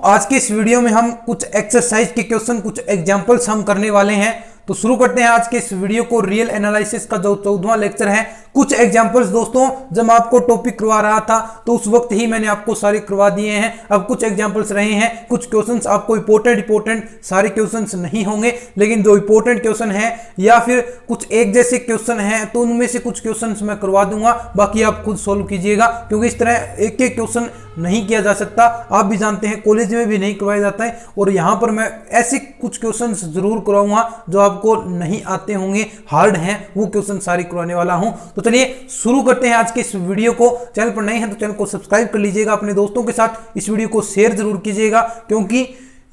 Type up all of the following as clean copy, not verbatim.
आज के इस वीडियो में हम कुछ एक्सरसाइज के क्वेश्चन, कुछ एग्जांपल्स हम करने वाले हैं। तो शुरू करते हैं आज के इस वीडियो को। रियल एनालिसिस का जो 14वां लेक्चर है, कुछ एग्जांपल्स दोस्तों जब मैं आपको टॉपिक करवा रहा था तो उस वक्त ही मैंने आपको सारे करवा दिए हैं। अब कुछ एग्जांपल्स रहे हैं, कुछ क्वेश्चंस आपको इंपॉर्टेंट सारे क्वेश्चंस नहीं होंगे, लेकिन जो इंपॉर्टेंट क्वेश्चन है या फिर कुछ एक जैसे क्वेश्चन हैं तो उनमें से कुछ क्वेश्चंस मैं करवा दूंगा, बाकी आप खुद सोल्व कीजिएगा, क्योंकि इस तरह एक एक क्वेश्चन नहीं किया जा सकता। आप भी जानते हैं कॉलेज में भी नहीं करवाया जाता है, और यहाँ पर मैं ऐसे कुछ क्वेश्चंस जरूर करवाऊंगा जो आपको नहीं आते होंगे, हार्ड हैं, वो क्वेश्चन सारे करवाने वाला हूं। तो चलिए शुरू करते हैं आज के इस वीडियो को। चैनल पर नए हैं तो चैनल को सब्सक्राइब कर लीजिएगा, अपने दोस्तों के साथ इस वीडियो को शेयर जरूर कीजिएगा, क्योंकि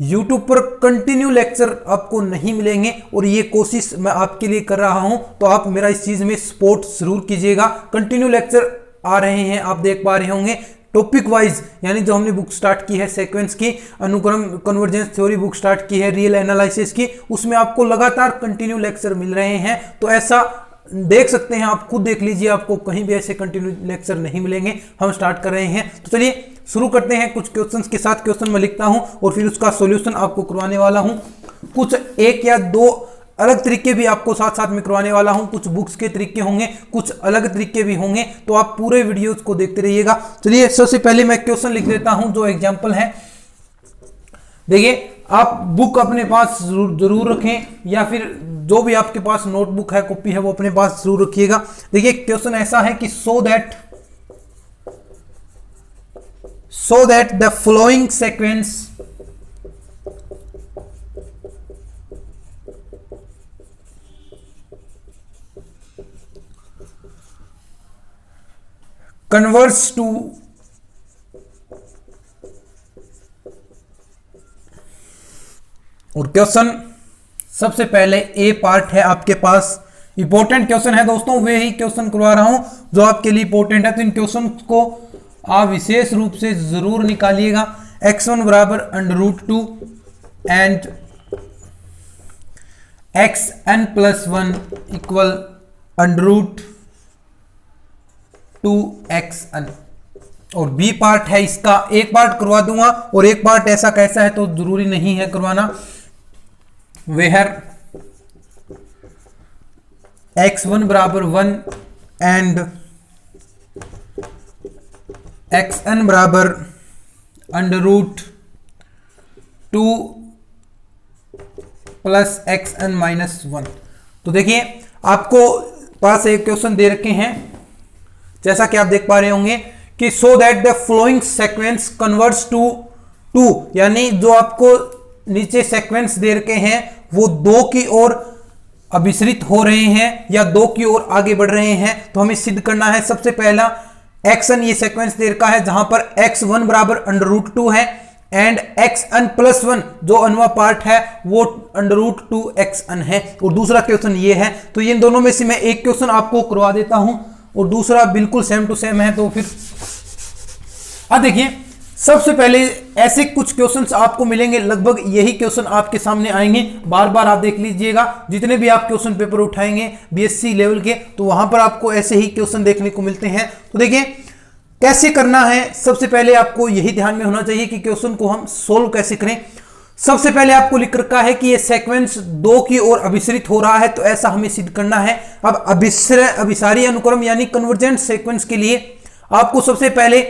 YouTube पर कंटिन्यू लेक्चर आपको नहीं मिलेंगे और ये कोशिश मैं आपके लिए कर रहा हूं, तो आप मेरा इस चीज में सपोर्ट जरूर कीजिएगा। कंटिन्यू लेक्चर आ रहे हैं, आप देख पा रहे होंगे, टॉपिक वाइज, यानी जो हमने बुक स्टार्ट की है सीक्वेंस की, अनुक्रम कन्वर्जेंस थ्योरी बुक स्टार्ट की है रियल एनालिसिस की, उसमें आपको लगातार कंटिन्यू लेक्चर मिल रहे हैं। तो ऐसा देख सकते हैं, आप खुद देख लीजिए, आपको कहीं भी ऐसे कंटिन्यू लेक्चर नहीं मिलेंगे। हम स्टार्ट कर रहे हैं, तो चलिए शुरू करते हैं। कुछ क्वेश्चंस के साथ क्वेश्चन मैं लिखता हूं और फिर उसका सॉल्यूशन आपको करवाने वाला हूं। कुछ एक या दो अलग तरीके भी आपको साथ साथ में करवाने वाला हूं, कुछ बुक्स के तरीके होंगे, कुछ अलग तरीके भी होंगे, तो आप पूरे वीडियोस को देखते रहिएगा। चलिए सबसे पहले मैं क्वेश्चन लिख देता हूं जो एग्जांपल है। देखिए, आप बुक अपने पास जरूर रखें, या फिर जो भी आपके पास नोटबुक है, कॉपी है, वो अपने पास जरूर रखिएगा। देखिए क्वेश्चन ऐसा है कि so that the following sequence converts to और क्वेश्चन सबसे पहले ए पार्ट है आपके पास, इंपॉर्टेंट क्वेश्चन है दोस्तों, वे ही क्वेश्चन करवा रहा हूं जो आपके लिए इंपॉर्टेंट है। तो इन क्वेश्चन को आप विशेष रूप से जरूर निकालिएगा। x1 बराबर √2 एंड xn+1 इक्वल √2xn। और बी पार्ट है इसका, एक पार्ट करवा दूंगा और एक पार्ट ऐसा कैसा है तो जरूरी नहीं है करवाना। वेयर x1 बराबर 1 एंड xn बराबर √2 प्लस xn-1। तो देखिए आपको पास एक क्वेश्चन दे रखे हैं, जैसा कि आप देख पा रहे होंगे कि so that the following sequence converts to 2, यानी जो आपको नीचे सीक्वेंस दे रखे हैं वो 2 की ओर अभिसरित हो रहे हैं या 2 की ओर आगे बढ़ रहे हैं। तो हमें सिद्ध करना है। सबसे पहला xn, ये सीक्वेंस दे रखा है जहां पर x1 बराबर √2 है एंड xn+1 जो अनवा पार्ट है वो √2xn है। और दूसरा क्वेश्चन ये है, तो इन दोनों में से मैं एक क्वेश्चन आपको करवा देता हूं और दूसरा बिल्कुल सेम टू सेम है। तो फिर देखिए, सबसे पहले ऐसे कुछ क्वेश्चंस आपको मिलेंगे, लगभग यही क्वेश्चन आपके सामने आएंगे, बार बार आप देख लीजिएगा। जितने भी आप क्वेश्चन पेपर उठाएंगे बीएससी लेवल के, तो वहां पर आपको ऐसे ही क्वेश्चन देखने को मिलते हैं। तो देखिए कैसे करना है, सबसे पहले आपको यही ध्यान में होना चाहिए कि क्वेश्चन को हम सोल्व कैसे करें। सबसे पहले आपको लिख रखा है कि ये सीक्वेंस 2 की ओर अभिसरित हो रहा है, तो ऐसा हमें सिद्ध करना है। अब अभिसारी अनुक्रम यानी कन्वर्जेंट सीक्वेंस के लिए आपको सबसे पहले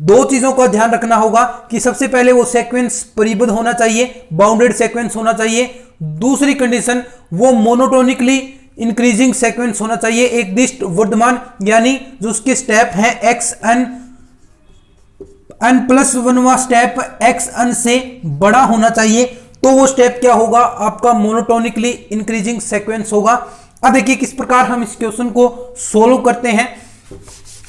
2 चीजों का ध्यान रखना होगा कि सबसे पहले वो सीक्वेंस परिबद्ध होना चाहिए, बाउंडेड सीक्वेंस होना चाहिए। दूसरी कंडीशन, वो मोनोटोनिकली इंक्रीजिंग सीक्वेंस होना चाहिए, एक दिष्ट वर्धमान, यानी जो उसके स्टेप हैं n+1वां स्टेप xn से बड़ा होना चाहिए। तो वो स्टेप क्या होगा, आपका मोनोटोनिकली इंक्रीजिंग सीक्वेंस होगा। अब देखिए किस प्रकार हम इस क्वेश्चन को सोल्व करते हैं।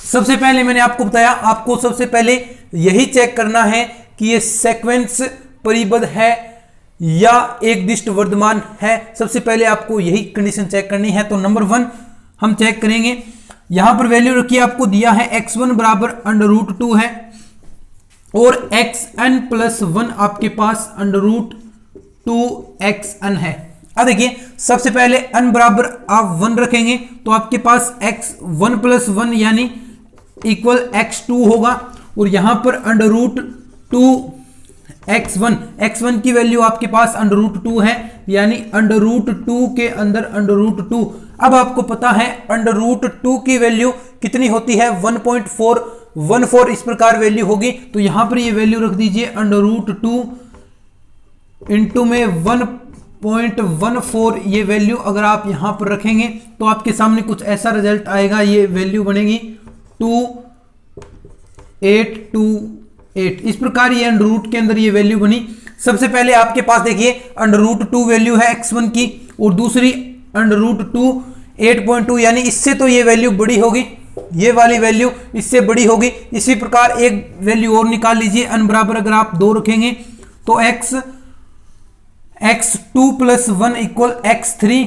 सबसे पहले मैंने आपको बताया, आपको सबसे पहले यही चेक करना है कि ये सीक्वेंस परिबद्ध है या एक दिष्ट वर्धमान है। सबसे पहले आपको यही कंडीशन चेक करनी है। तो नंबर 1 हम चेक करेंगे, यहां पर वैल्यू रखिए, आपको दिया है x1 बराबर √2 है और xn+1 आपके पास √2xn है। अब देखिए सबसे पहले n बराबर आप 1 रखेंगे तो आपके पास x1 + 1 यानी इक्वल x2 होगा, और यहां पर √2 x1 की वैल्यू आपके पास √2 है, यानी √2 के अंदर √2। अब आपको पता है √2 की वैल्यू कितनी होती है, 1.414 इस प्रकार वैल्यू होगी। तो यहां पर ये वैल्यू रख दीजिए, √2 इंटू में 1.14 ये वैल्यू अगर आप यहां पर रखेंगे तो आपके सामने कुछ ऐसा रिजल्ट आएगा। ये वैल्यू बनेगी 2828। इस प्रकार ये √2 के अंदर ये वैल्यू बनी। सबसे पहले आपके पास देखिए √2 वैल्यू है x1 की, और दूसरी √2 8.2, यानी इससे तो ये वैल्यू बड़ी होगी, ये वाली वैल्यू इससे बड़ी होगी। इसी प्रकार एक वैल्यू और निकाल लीजिए, n बराबर अगर आप 2 रखेंगे तो x2 + 1 = x3।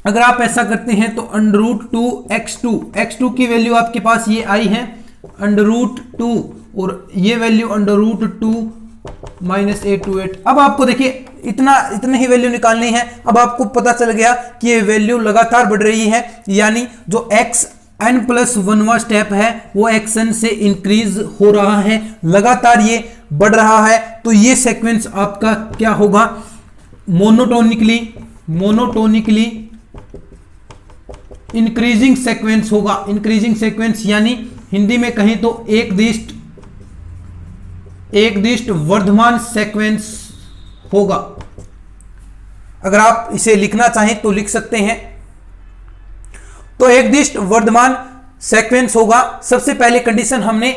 अगर आप ऐसा करते हैं तो √2 x2 की वैल्यू आपके पास ये आई है √2, और ये वैल्यू √2 -828। अब आपको देखिए इतनी ही वैल्यू निकालनी है। अब आपको पता चल गया कि ये वैल्यू लगातार बढ़ रही है, यानी जो xn+1वां स्टेप है वो xn से इंक्रीज हो रहा है, लगातार ये बढ़ रहा है। तो ये सीक्वेंस आपका क्या होगा, मोनोटोनिकली इंक्रीजिंग सीक्वेंस होगा। इंक्रीजिंग सीक्वेंस यानी हिंदी में कहें तो एकदिष्ट वर्धमान सीक्वेंस होगा। अगर आप इसे लिखना चाहें तो लिख सकते हैं। तो एकदिष्ट वर्धमान सीक्वेंस होगा। सबसे पहले कंडीशन हमने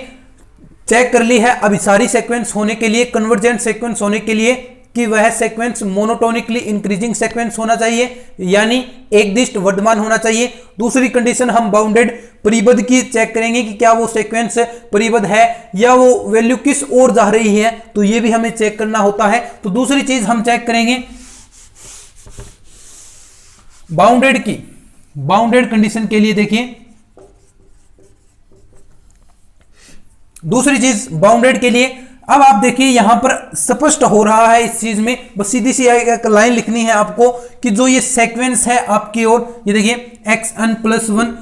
चेक कर ली है अभिसारी सीक्वेंस होने के लिए, कन्वर्जेंट सीक्वेंस होने के लिए, कि वह सीक्वेंस मोनोटोनिकली इंक्रीजिंग सीक्वेंस होना चाहिए, यानी एकदिष्ट वर्धमान होना चाहिए। दूसरी कंडीशन हम बाउंडेड परिबद्ध की चेक करेंगे कि क्या वो सीक्वेंस परिबद्ध है या वो वैल्यू किस ओर जा रही है, तो ये भी हमें चेक करना होता है। तो दूसरी चीज हम चेक करेंगे बाउंडेड कंडीशन के लिए। देखिए दूसरी चीज बाउंडेड के लिए, अब आप देखिए यहां पर स्पष्ट हो रहा है इस चीज में, बस सीधी सी एक लाइन लिखनी है आपको कि जो ये सीक्वेंस है आपकी ओर, ये देखिए xn+1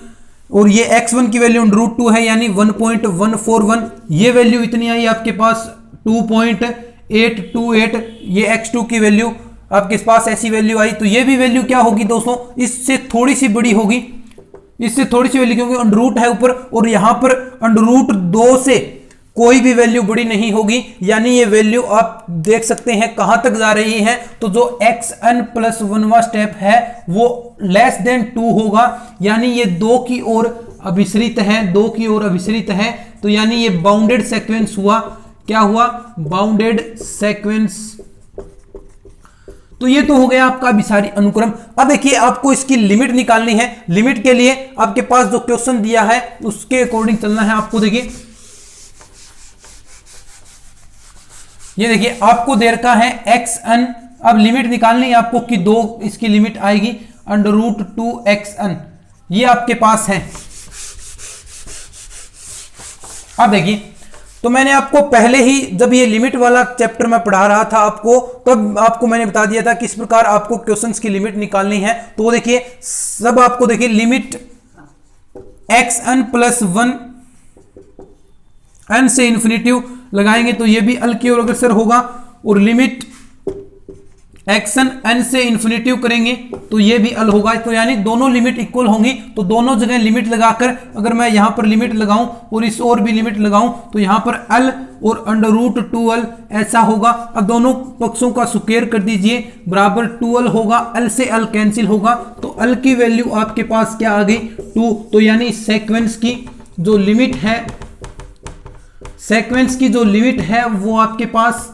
और ये x1 की वैल्यू √2 है, यानी 1.141। ये वैल्यू इतनी आई आपके पास 2.828। ये x2 की वैल्यू आपके पास ऐसी वैल्यू आई। तो ये भी वैल्यू क्या होगी दोस्तों, इससे थोड़ी सी बड़ी होगी, इससे थोड़ी सी वैल्यू, क्योंकि √2 है ऊपर और यहां पर √2 से कोई भी वैल्यू बड़ी नहीं होगी, यानी ये वैल्यू आप देख सकते हैं कहां तक जा रही है। तो जो xn+1वां स्टेप है वो <2 होगा, यानी ये 2 की ओर अभिसरित है, 2 की ओर अभिसरित है। तो यानी ये बाउंडेड सीक्वेंस हुआ। क्या हुआ, बाउंडेड सीक्वेंस। तो ये तो हो गया आपका अभिसारी अनुक्रम। अब देखिए आपको इसकी लिमिट निकालनी है। लिमिट के लिए आपके पास जो क्वेश्चन दिया है उसके अकॉर्डिंग चलना है आपको। देखिए ये देखिए आपको दे रखा है xn, अब लिमिट निकालनी है आपको कि 2 इसकी लिमिट आएगी √2 xn, ये आपके पास है। अब देखिए तो मैंने आपको पहले ही जब ये लिमिट वाला चैप्टर में पढ़ा रहा था आपको, तब आपको मैंने बता दिया था किस प्रकार आपको क्वेश्चंस की लिमिट निकालनी है। तो देखिए सब आपको देखिए लिमिट xn+1 n से इन्फिनिटिव लगाएंगे तो ये भी अल की ओर अग्रसर होगा, और लिमिट xn n से इन्फिनिटिव करेंगे तो ये भी अल होगा। तो यानी दोनों लिमिट इक्वल होंगी। तो दोनों जगह लिमिट लगाकर अगर मैं यहां पर लिमिट लगाऊं और इस ओर भी लिमिट लगाऊं तो यहां पर अल और √2l ऐसा होगा। अब दोनों पक्षों का स्क्वायर कर दीजिए, बराबर 2l होगा, अल से अल कैंसिल होगा। तो अल की वैल्यू आपके पास क्या आ गई, 2। तो यानी सीक्वेंस की जो लिमिट है वो आपके पास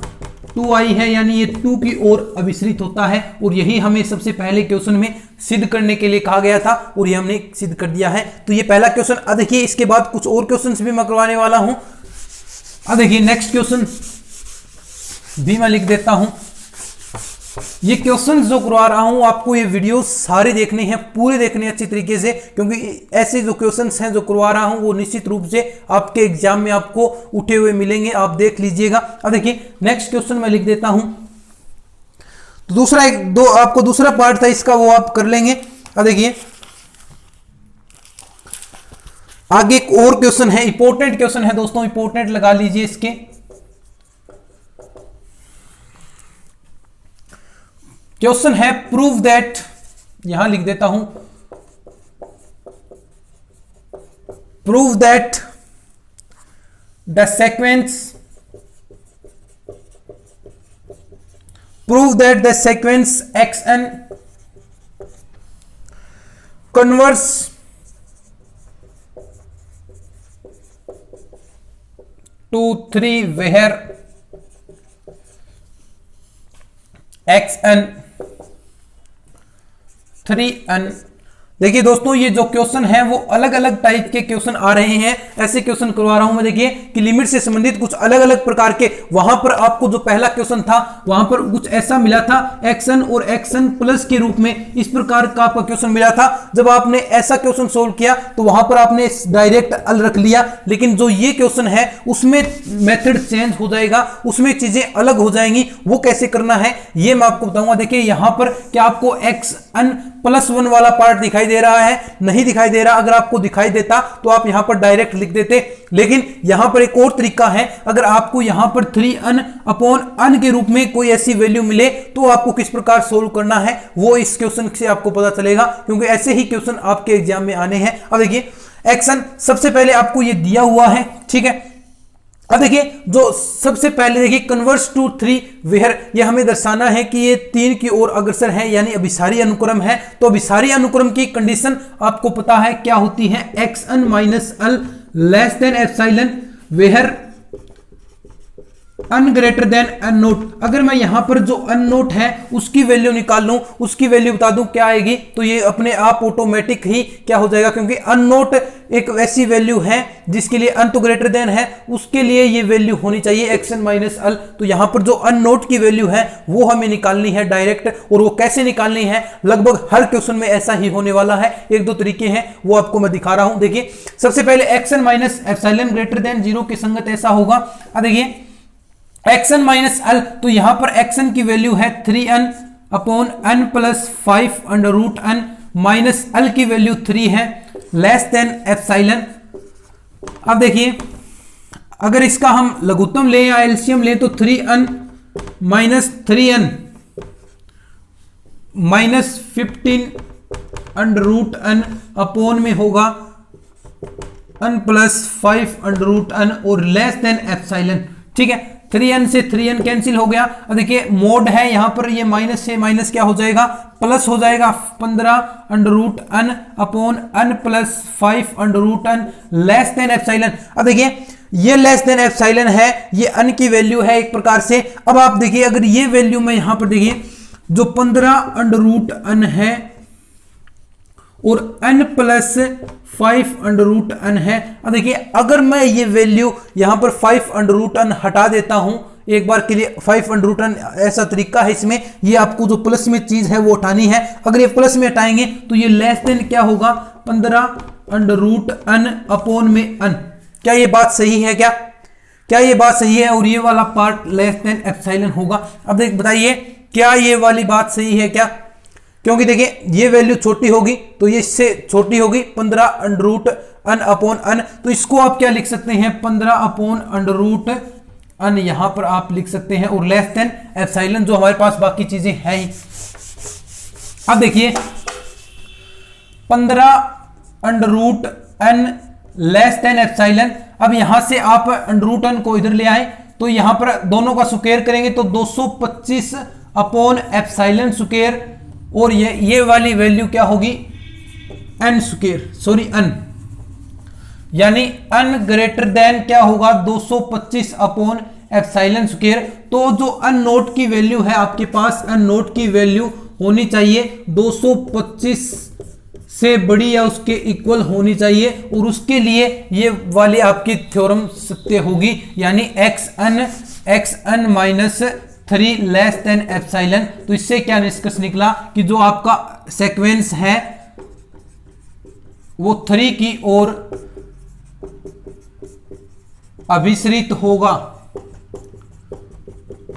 2 आई है, यानी ये 2 की ओर अभिसरित होता है। और यही हमें सबसे पहले क्वेश्चन में सिद्ध करने के लिए कहा गया था और ये हमने सिद्ध कर दिया है। तो ये पहला क्वेश्चन। अब देखिए इसके बाद कुछ और क्वेश्चंस भी मैं करवाने वाला हूं। अब देखिए नेक्स्ट क्वेश्चन भी मैं लिख देता हूं। ये क्वेश्चंस जो करवा रहा हूं आपको, ये वीडियो सारे देखने हैं, पूरे देखने अच्छी तरीके से, क्योंकि ऐसे जो क्वेश्चंस हैं जो करवा रहा हूं वो निश्चित रूप से आपके एग्जाम में आपको उठे हुए मिलेंगे, आप देख लीजिएगा। अब देखिए नेक्स्ट क्वेश्चन मैं लिख देता हूं। तो दूसरा पार्ट था इसका, वो आप कर लेंगे। अब देखिए आगे एक और क्वेश्चन है, इंपॉर्टेंट क्वेश्चन है दोस्तों, इंपॉर्टेंट लगा लीजिए इसके। क्वेश्चन है प्रूव दैट, यहां लिख देता हूं, prove that the sequence xn converts to 3 where xn 3n। देखिए दोस्तों, ये जो क्वेश्चन है वो अलग अलग टाइप के क्वेश्चन आ रहे हैं, ऐसे क्वेश्चन करवा रहा हूं मैं। देखिए कि लिमिट से संबंधित कुछ अलग अलग प्रकार के, वहां पर आपको जो पहला क्वेश्चन था वहां पर कुछ ऐसा मिला था एक्सन और एक्सन प्लस के रूप में, इस प्रकार का आपका क्वेश्चन मिला था। जब आपने ऐसा क्वेश्चन सोल्व किया तो वहां पर आपने डायरेक्ट अल रख लिया, लेकिन जो ये क्वेश्चन है उसमें मेथड चेंज हो जाएगा, उसमें चीजें अलग हो जाएंगी। वो कैसे करना है ये मैं आपको बताऊंगा। देखिए यहां पर क्या आपको xn +1 वाला पार्ट दिखाई दे रहा है? नहीं दिखाई दे रहा। अगर आपको दिखाई देता तो आप यहां पर डायरेक्ट लिख देते, लेकिन यहां पर एक और तरीका है। अगर आपको यहां पर 3n/n के रूप में कोई ऐसी वैल्यू मिले तो आपको किस प्रकार सोल्व करना है वो इस क्वेश्चन से आपको पता चलेगा, क्योंकि ऐसे ही क्वेश्चन आपके एग्जाम में आने हैं। अब देखिए एक्शन सबसे पहले आपको ये दिया हुआ है, ठीक है। अब देखिए जो सबसे पहले देखिए कन्वर्स टू 3 वेयर, ये हमें दर्शाना है कि ये 3 की ओर अग्रसर है, यानी अभिसारी अनुक्रम है। तो अभिसारी अनुक्रम की कंडीशन आपको पता है क्या होती है, xn - l less than epsilon where n greater than n naught. अगर मैं यहां पर जो n नोट है उसकी वैल्यू निकाल लूं, उसकी वैल्यू बता दूं क्या आएगी, तो ये अपने आप ऑटोमेटिक ही क्या हो जाएगा, क्योंकि n नोट एक ऐसी वैल्यू है जिसके लिए n तो ग्रेटर देन है, उसके लिए ये वैल्यू होनी चाहिए xn - l। तो यहां पर जो n नोट की वैल्यू है वो हमें निकालनी है डायरेक्ट, और वो कैसे निकालनी है, लगभग हर क्वेश्चन में ऐसा ही होने वाला है। एक दो तरीके हैं वो आपको मैं दिखा रहा हूं। देखिए सबसे पहले xn - एप्सिलॉन ग्रेटर देन 0 के संगत ऐसा होगा। अब देखिए xn - l, तो यहां पर xn की वैल्यू है 3n/n + 5√n माइनस l की वैल्यू 3 है, लेस देन एप्सिलॉन। अब देखिए अगर इसका हम लघुत्तम लें या एलसीएम लें तो 3n - 3n - 15√n अपॉन में होगा n + 5√n और लेस देन एप्सिलॉन, ठीक है। 3n से 3n कैंसिल हो गया। अब देखिए मोड है यहां पर, ये माइनस से माइनस क्या हो जाएगा, प्लस हो जाएगा 15√n upon n + 5√n less than epsilon. अब देखिए ये लेस देन एप्सिलॉन है, ये n की वैल्यू है एक प्रकार से। अब आप देखिए अगर ये वैल्यू में यहां पर देखिए जो 15√n है और n + 5√n है। अब देखिए अगर मैं ये वैल्यू यहां पर 5√n हटा देता हूं एक बार के लिए, 5√n ऐसा तरीका है इसमें, ये आपको जो प्लस में चीज है वो हटानी है। अगर ये प्लस में हटाएंगे तो ये लेस देन क्या होगा, 15√n अपॉन में n। क्या ये बात सही है? क्या ये बात सही है? और ये वाला पार्ट लेस देन एप्सिलॉन होगा। अब देख बताइए क्या ये वाली बात सही है क्या? क्योंकि देखिए ये वैल्यू छोटी होगी तो ये इससे छोटी होगी 15√n अपॉन n, तो इसको आप क्या लिख सकते हैं, 15/√n यहां पर आप लिख सकते हैं, और लेस देन एप्सिलॉन जो हमारे पास बाकी चीजें हैं ही। अब देखिए 15/√n लेस देन एप्सिलॉन। अब यहां से आप √n को इधर ले आए तो यहां पर दोनों का स्क्वायर करेंगे तो 225 अपॉन एप्सिलॉन स्क्वायर, और ये वाली वैल्यू क्या होगी, n स्क्वायर, सॉरी n, यानी n ग्रेटर देन क्या होगा 225 अपॉन एप्सिलॉन स्क्वायर। तो जो n नोट की वैल्यू है आपके पास, n नोट की वैल्यू होनी चाहिए 225 से बड़ी या उसके इक्वल होनी चाहिए, और उसके लिए ये वाली आपकी थ्योरम सत्य होगी, यानी xn - 3 लेस देन एप्सिलॉन। तो इससे क्या निष्कर्ष निकला कि जो आपका सीक्वेंस है वो 3 की ओर अभिसरित होगा,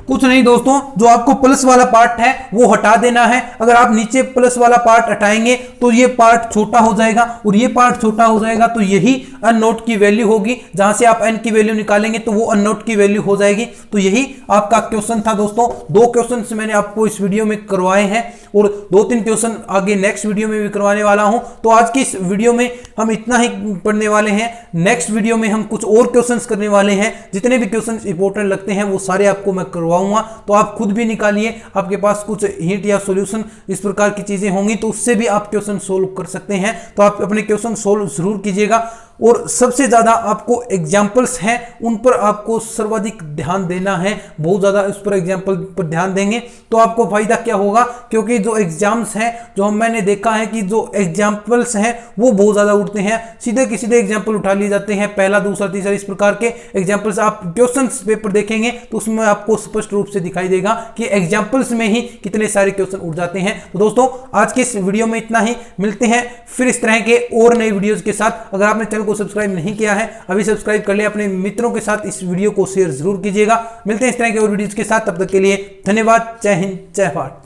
कुछ नहीं दोस्तों, जो आपको प्लस वाला पार्ट है वो हटा देना है। अगर आप नीचे प्लस वाला पार्ट हटाएंगे तो ये पार्ट छोटा हो जाएगा और ये पार्ट छोटा हो जाएगा तो यही अननोट की वैल्यू होगी। जहां से आप n की वैल्यू निकालेंगे तो वो अननोट की वैल्यू हो जाएगी। तो यही आपका क्वेश्चन था दोस्तों। 2 क्वेश्चन मैंने आपको इस वीडियो में करवाए हैं और 2-3 क्वेश्चन आगे नेक्स्ट वीडियो में भी करवाने वाला हूं। तो आज की इस वीडियो में हम इतना ही पढ़ने वाले हैं। नेक्स्ट वीडियो में हम कुछ और क्वेश्चंस करने वाले हैं। जितने भी क्वेश्चंस इंपॉर्टेंट लगते हैं वो सारे आपको मैं करवाऊंगा, तो आप खुद भी निकालिए। आपके पास कुछ हिंट या सॉल्यूशन इस प्रकार की चीजें होंगी तो उससे भी आप क्वेश्चन सोल्व कर सकते हैं। तो आप अपने क्वेश्चन सोल्व जरूर कीजिएगा और सबसे ज्यादा आपको एग्जाम्पल्स हैं उन पर आपको सर्वाधिक ध्यान देना है। बहुत ज्यादा उस पर एग्जाम्पल पर ध्यान देंगे तो आपको फायदा क्या होगा, क्योंकि जो एग्जाम्स हैं जो मैंने देखा है कि जो एग्जाम्पल्स हैं वो बहुत ज्यादा उठते हैं। सीधे के सीधे एग्जाम्पल उठा लिए जाते हैं, पहला दूसरा तीसरा इस प्रकार के एग्जाम्पल्स। आप क्वेश्चन पेपर देखेंगे तो उसमें आपको स्पष्ट रूप से दिखाई देगा कि एग्जाम्पल्स में ही कितने सारे क्वेश्चन उठ जाते हैं। तो दोस्तों आज के इस वीडियो में इतना ही। मिलते हैं फिर इस तरह के और नए वीडियोज के साथ। अगर आपने चैनल को सब्सक्राइब नहीं किया है अभी सब्सक्राइब कर ले, अपने मित्रों के साथ इस वीडियो को शेयर जरूर कीजिएगा। मिलते हैं इस तरह के और वीडियोज के साथ, तब तक के लिए धन्यवाद। जय हिंद, जय भारत।